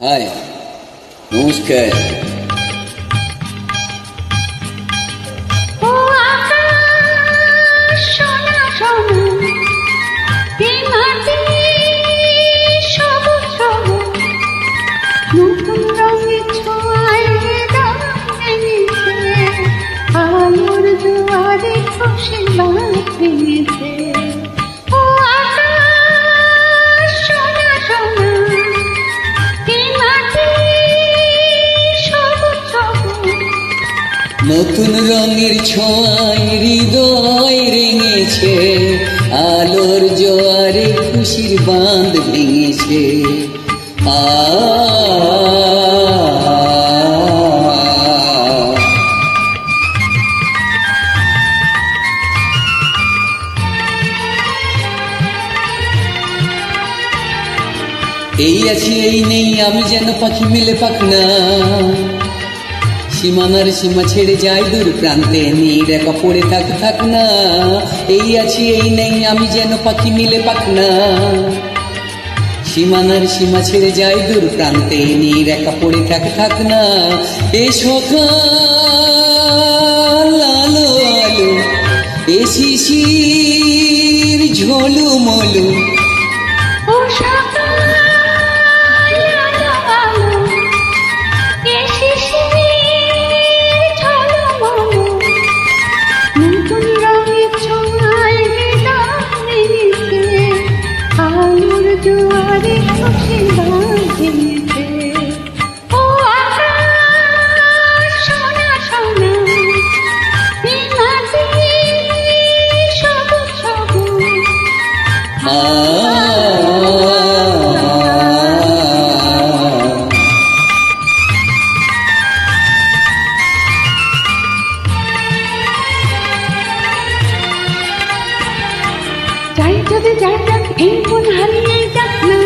High, নমস্কার। ও আকাশ সোনা সোনা, এই মাটি সবুজ সবুজ, নতুন রঙের ছোঁয়ায় হৃদয় ভেঙেছে, আলোর জোয়ারে খুশির বাঁধ ভেঙেছে। ও আকাশ সোনা সোনা, এই মাটি সবুজ সবুজ, নতুন রঙের ছোঁয়ায় হৃদয় রেঙেছে, আলোর জোয়ারে খুশির বাঁধ ভেঙেছে। এই আছি এই নেই, আমি যেন পাখি মেলে পাখনা, সীমানার সীমা ছেড়ে যাই দূর প্রান্তে, নীর একা পড়ে থাক না। এই আছি এই নেই, আমি যেন পাখি মিলে পাখনা, সীমানার সীমা ছেড়ে যাই দূর প্রান্তে, নীর একা পড়ে থাক না। এ সকাল আলো আলো, এ শিশির ঝোলু মলু, ও সকাল আলো আলো, এ শিশির ঝলমলো, নতুন রঙের ছোঁয়ায় হৃদয় ভেঙেছে, আলোর জোয়ারে খুশির বাঁধ ভেঙেছে। ও আকাশ সোনা সোনা, এই মাটি সবুজ সবুজ, যাই যদি যাই যাক এই মন হারিয়ে যাক না,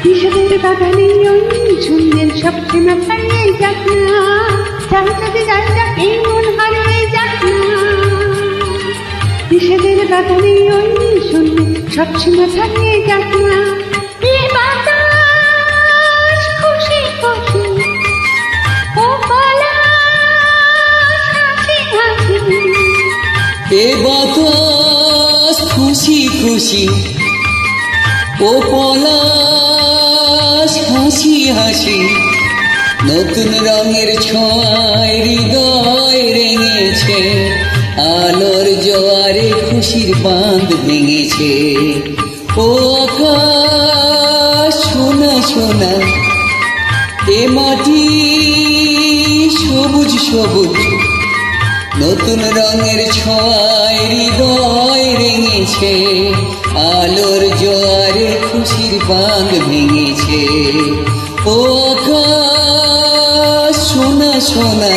বিষাদের বাগানে ওই ঝুমদের সব সীমা ছাড়িয়ে যাক না। যাই যদি যাই যাক এই মন হারিয়ে যাক না, বিষাদের বাগানে ওই ঝুমদের সব সীমা ছাড়িয়ে যাক না। এই বাতাস খুশি খুশি, ও পলাশ হাসি হাসি, এ বাতাস খুশি খুশি, ও পলাশ হাসি হাসি, নতুন রঙের ছোঁয়ায় হৃদয় রেঙেছে, আলোর জোয়ারে খুশির বাঁধ ভেঙেছে। ও আকাশ সোনা সোনা, এ মাটি সবুজ সবুজ, নতুন রঙের ছোঁয়ায় হৃদয় রেঙেছে, আলোর জোয়ারে খুশির বাঁধ ভেঙেছে। ও আকাশ সোনা সোনা,